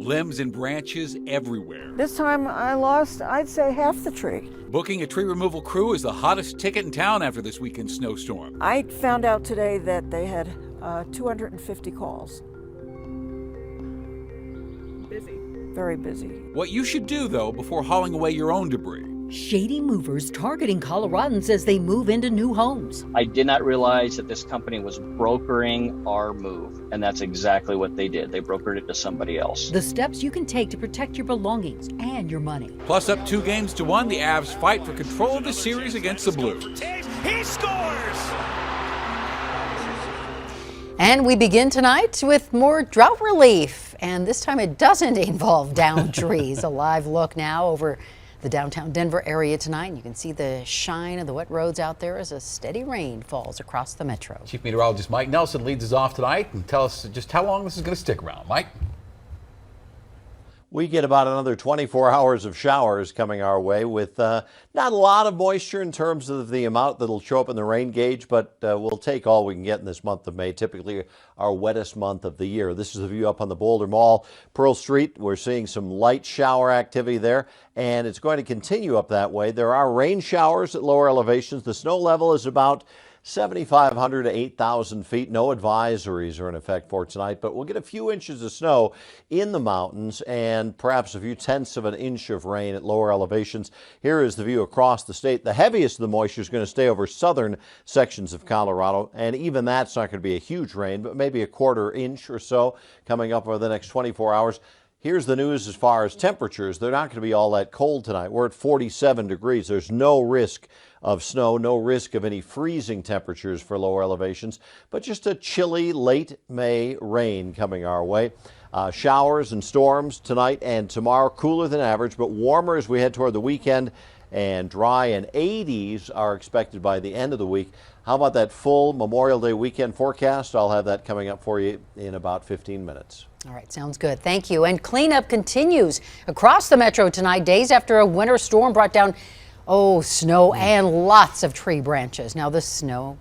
limbs and branches everywhere. This time I lost, I'd say, half the tree. Booking a tree removal crew is the hottest ticket in town after this weekend's snowstorm. I found out today that they had 250 calls. Busy. Very busy. What you should do, though, before hauling away your own debris. Shady movers targeting Coloradans as they move into new homes. I did not realize that this company was brokering our move, and that's exactly what they did. They brokered it to somebody else. The steps you can take to protect your belongings and your money. Plus, up 2-1, the Avs fight for control of the series against the Blues. He scores! And we begin tonight with more drought relief. And this time it doesn't involve downed trees. A live look now over the downtown Denver area tonight. And you can see the shine of the wet roads out there as a steady rain falls across the metro. Chief Meteorologist Mike Nelson leads us off tonight and tell us just how long this is going to stick around. Mike? We get about another 24 hours of showers coming our way with not a lot of moisture in terms of the amount that'll show up in the rain gauge, but we'll take all we can get in this month of May, typically our wettest month of the year. This is the view up on the Boulder Mall, Pearl Street. We're seeing some light shower activity there, and it's going to continue up that way. There are rain showers at lower elevations. The snow level is about 7,500 to 8,000 feet. No advisories are in effect for tonight, but we'll get a few inches of snow in the mountains and perhaps a few tenths of an inch of rain at lower elevations. Here is the view across the state. The heaviest of the moisture is going to stay over southern sections of Colorado, and even that's not going to be a huge rain, but maybe a quarter inch or so coming up over the next 24 hours. Here's the news as far as temperatures. They're not going to be all that cold tonight. We're at 47 degrees. There's no risk of snow, no risk of any freezing temperatures for lower elevations, but just a chilly late May rain coming our way. Showers and storms tonight and tomorrow, cooler than average, but warmer as we head toward the weekend, and dry, and 80s are expected by the end of the week. How about that full Memorial Day weekend forecast? I'll have that coming up for you in about 15 minutes. All right, sounds good. Thank you. And cleanup continues across the metro tonight, days after a winter storm brought down, snow and lots of tree branches. Now, the snow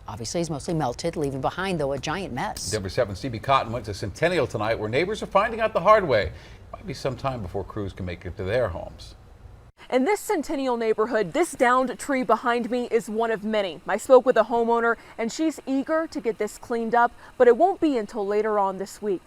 obviously is mostly melted, leaving behind, though, a giant mess. Denver 7's CB Cotton went to Centennial tonight, where neighbors are finding out the hard way. Might be some time before crews can make it to their homes. In this Centennial neighborhood, this downed tree behind me is one of many. I spoke with a homeowner, and she's eager to get this cleaned up, but it won't be until later on this week.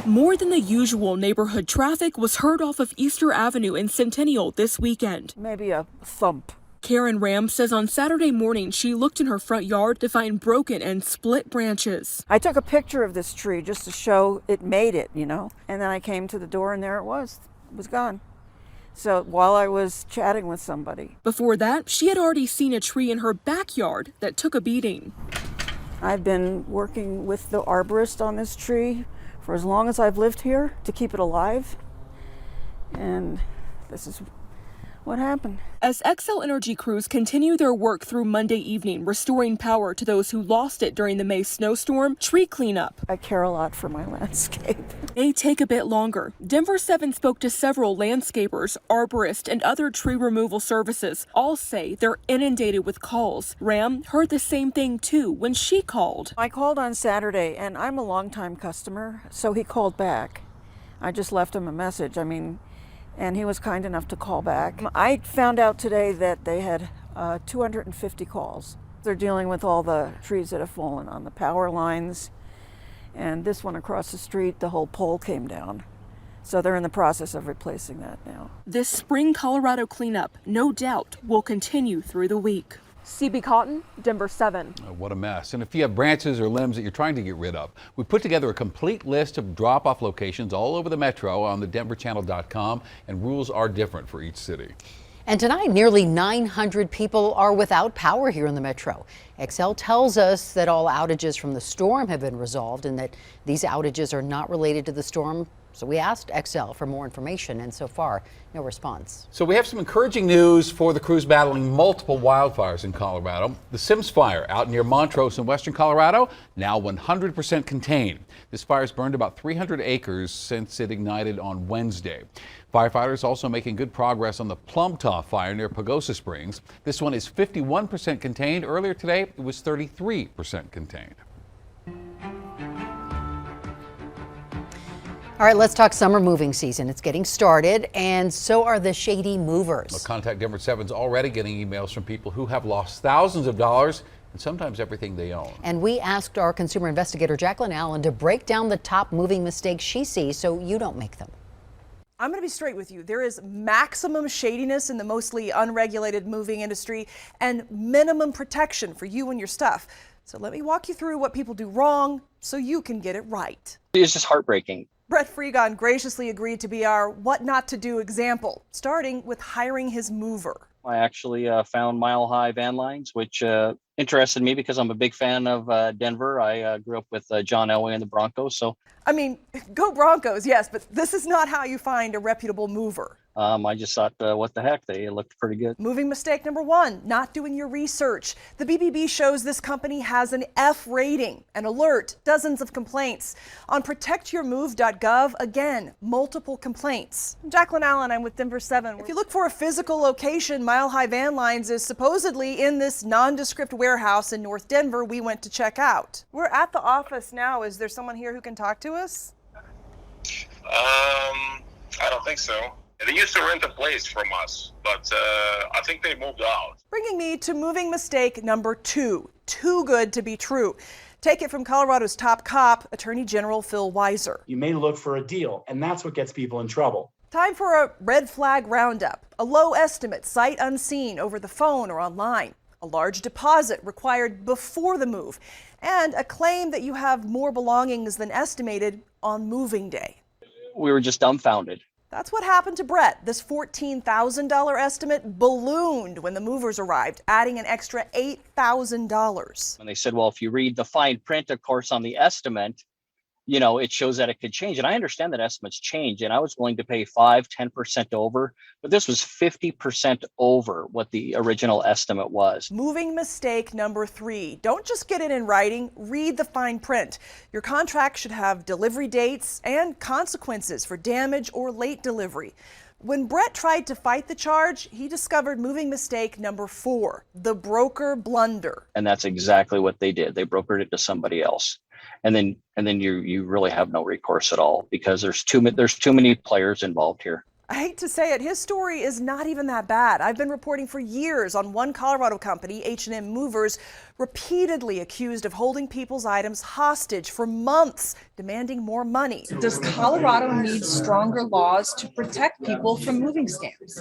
More than the usual neighborhood traffic was heard off of Easter Avenue in Centennial this weekend. Maybe a thump. Karen Ram says on Saturday morning she looked in her front yard to find broken and split branches. I took a picture of this tree just to show it made it, and then I came to the door and there it was gone. So while I was chatting with somebody. Before that, she had already seen a tree in her backyard that took a beating. I've been working with the arborist on this tree for as long as I've lived here to keep it alive. And this is what happened. As Xcel Energy crews continue their work through Monday evening, restoring power to those who lost it during the May snowstorm, tree cleanup. I care a lot for my landscape. They take a bit longer. Denver 7 spoke to several landscapers, arborists, and other tree removal services. All say they're inundated with calls. Ram heard the same thing too when she called. I called on Saturday, and I'm a longtime customer, so he called back. I just left him a message. And he was kind enough to call back. I found out today that they had 250 calls. They're dealing with all the trees that have fallen on the power lines. And this one across the street, the whole pole came down. So they're in the process of replacing that now. This spring Colorado cleanup, no doubt, will continue through the week. CB Cotton, Denver 7. What a mess. And if you have branches or limbs that you're trying to get rid of, we put together a complete list of drop-off locations all over the metro on the denverchannel.com, and rules are different for each city. And tonight, nearly 900 people are without power here in the metro. Xcel tells us that all outages from the storm have been resolved and that these outages are not related to the storm. So we asked Xcel for more information, and so far, no response. So we have some encouraging news for the crews battling multiple wildfires in Colorado. The Sims fire out near Montrose in western Colorado, now 100% contained. This fire's burned about 300 acres since it ignited on Wednesday. Firefighters also making good progress on the Plumtaw fire near Pagosa Springs. This one is 51% contained. Earlier today, it was 33% contained. All right, let's talk summer moving season. It's getting started, and so are the shady movers. Well, Contact Denver 7's already getting emails from people who have lost thousands of dollars and sometimes everything they own. And we asked our consumer investigator, Jacqueline Allen, to break down the top moving mistakes she sees so you don't make them. I'm going to be straight with you. There is maximum shadiness in the mostly unregulated moving industry and minimum protection for you and your stuff. So let me walk you through what people do wrong so you can get it right. It's just heartbreaking. Brett Freegon graciously agreed to be our what not to do example, starting with hiring his mover. I actually found Mile High Van Lines, which interested me because I'm a big fan of Denver. I grew up with John Elway and the Broncos. So, I mean, go Broncos, yes, but this is not how you find a reputable mover. I just thought, what the heck? They looked pretty good. Moving mistake number one, not doing your research. The BBB shows this company has an F rating, an alert, dozens of complaints. On protectyourmove.gov, again, multiple complaints. I'm Jacqueline Allen, I'm with Denver 7. If you look for a physical location, Mile High Van Lines is supposedly in this nondescript warehouse in North Denver we went to check out. We're at the office now. Is there someone here who can talk to us? I don't think so. They used to rent a place from us, but I think they moved out. Bringing me to moving mistake number two. Too good to be true. Take it from Colorado's top cop, Attorney General Phil Weiser. You may look for a deal, and that's what gets people in trouble. Time for a red flag roundup. A low estimate, sight unseen, over the phone or online. A large deposit required before the move. And a claim that you have more belongings than estimated on moving day. We were just dumbfounded. That's what happened to Brett. This $14,000 estimate ballooned when the movers arrived, adding an extra $8,000. And they said, well, if you read the fine print, of course, on the estimate, you know, it shows that it could change. And I understand that estimates change, and I was willing to pay 5-10% over, but this was 50% over what the original estimate was. Moving mistake number three. Don't just get it in writing, read the fine print. Your contract should have delivery dates and consequences for damage or late delivery. When Brett tried to fight the charge, he discovered moving mistake number four, the broker blunder. And that's exactly what they did. They brokered it to somebody else. And then you really have no recourse at all because there's too many players involved here. I hate to say it, his story is not even that bad. I've been reporting for years on one Colorado company, H&M Movers, repeatedly accused of holding people's items hostage for months, demanding more money. Does Colorado need stronger laws to protect people from moving scams?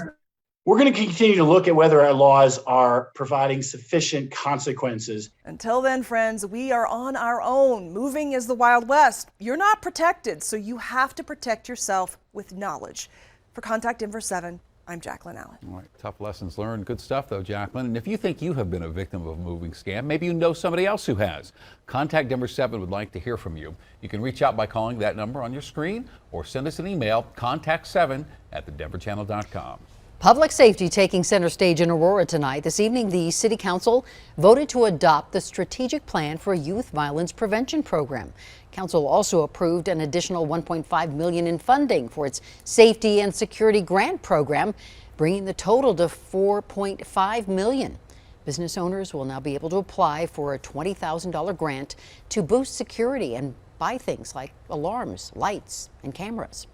We're going to continue to look at whether our laws are providing sufficient consequences. Until then, friends, we are on our own. Moving is the Wild West. You're not protected, so you have to protect yourself with knowledge. For Contact Denver 7, I'm Jacqueline Allen. All right, tough lessons learned. Good stuff, though, Jacqueline. And if you think you have been a victim of a moving scam, maybe you know somebody else who has. Contact Denver 7 would like to hear from you. You can reach out by calling that number on your screen or send us an email, contact7@thedenverchannel.com. Public safety taking center stage in Aurora tonight. This evening, the City Council voted to adopt the strategic plan for a youth violence prevention program. Council also approved an additional $1.5 million in funding for its safety and security grant program, bringing the total to $4.5 million. Business owners will now be able to apply for a $20,000 grant to boost security and buy things like alarms, lights, and cameras.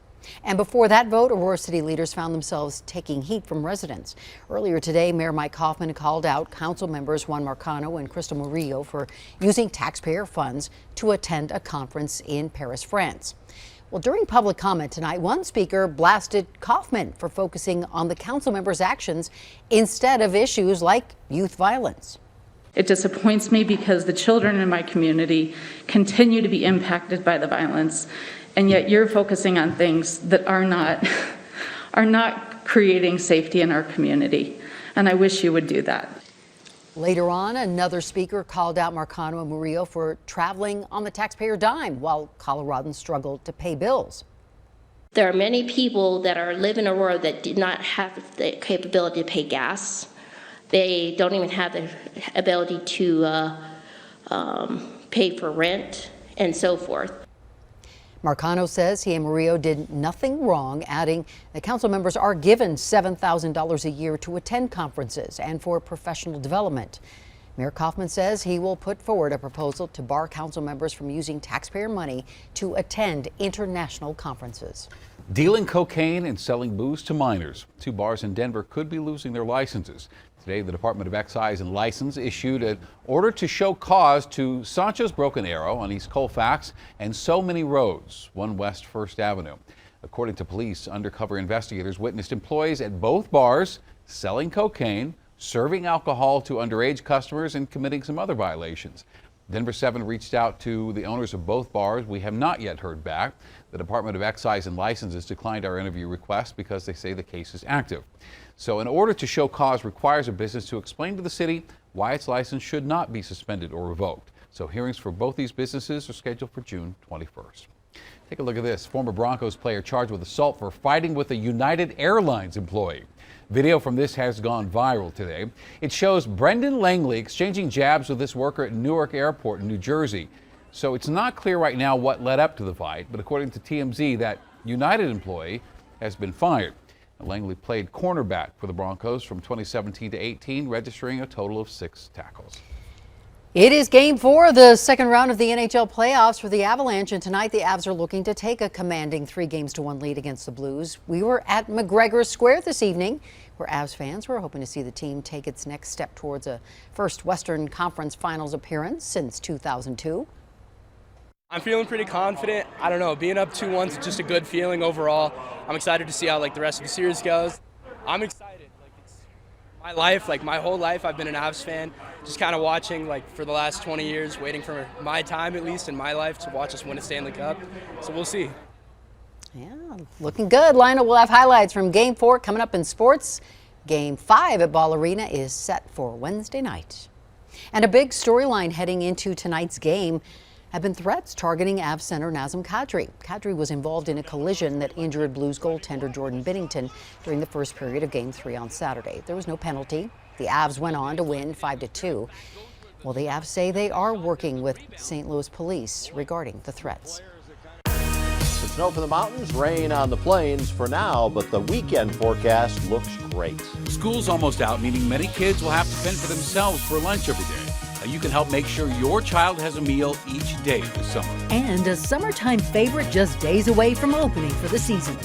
And before that vote, Aurora City leaders found themselves taking heat from residents. Earlier today, Mayor Mike Hoffman called out council members Juan Marcano and Crystal Murillo for using taxpayer funds to attend a conference in Paris, France. Well, during public comment tonight, one speaker blasted Kaufman for focusing on the council members' actions instead of issues like youth violence. It disappoints me because the children in my community continue to be impacted by the violence, and yet you're focusing on things that are not creating safety in our community. And I wish you would do that. Later on, another speaker called out Marcano and Murillo for traveling on the taxpayer dime while Coloradans struggled to pay bills. There are many people that live in Aurora that do not have the capability to pay gas. They don't even have the ability to pay for rent and so forth. Marcano says he and Murillo did nothing wrong, adding the council members are given $7,000 a year to attend conferences and for professional development. Mayor Kaufman says he will put forward a proposal to bar council members from using taxpayer money to attend international conferences. Dealing cocaine and selling booze to minors. 2 bars in Denver could be losing their licenses. Today, the Department of Excise and License issued an order to show cause to Sancho's Broken Arrow on East Colfax and So Many Roads, 1 West 1st Avenue. According to police, undercover investigators witnessed employees at both bars selling cocaine, serving alcohol to underage customers, and committing some other violations. Denver 7 reached out to the owners of both bars. We have not yet heard back. The Department of Excise and Licenses declined our interview request because they say the case is active. So an order to show cause requires a business to explain to the city why its license should not be suspended or revoked. So hearings for both these businesses are scheduled for June 21st. Take a look at this. Former Broncos player charged with assault for fighting with a United Airlines employee. Video from this has gone viral today. It shows Brendan Langley exchanging jabs with this worker at Newark Airport in New Jersey. So it's not clear right now what led up to the fight, but according to TMZ, that United employee has been fired. Langley played cornerback for the Broncos from 2017 to 18, registering a total of 6 tackles. It is game 4 of the second round of the NHL playoffs for the Avalanche, and tonight the Avs are looking to take a commanding 3-1 lead against the Blues. We were at McGregor Square this evening, where Avs fans were hoping to see the team take its next step towards a first Western Conference Finals appearance since 2002. I'm feeling pretty confident. I don't know, being up 2-1 is just a good feeling overall. I'm excited to see how the rest of the series goes. I'm excited. It's my life, my whole life I've been an Avs fan. Just kind of watching for the last 20 years, waiting for my time at least in my life to watch us win a Stanley Cup. So we'll see. Yeah, looking good. Lionel will have highlights from Game 4 coming up in sports. Game 5 at Ball Arena is set for Wednesday night. And a big storyline heading into tonight's game have been threats targeting Avs center Nazem Kadri. Kadri was involved in a collision that injured Blues goaltender Jordan Binnington during the first period of Game 3 on Saturday. There was no penalty. The Avs went on to win 5-2. Well, the Avs say they are working with St. Louis police regarding the threats. Snow for the mountains, rain on the plains for now, but the weekend forecast looks great. School's almost out, meaning many kids will have to fend for themselves for lunch every day. You can help make sure your child has a meal each day this summer. And a summertime favorite just days away from opening for the season.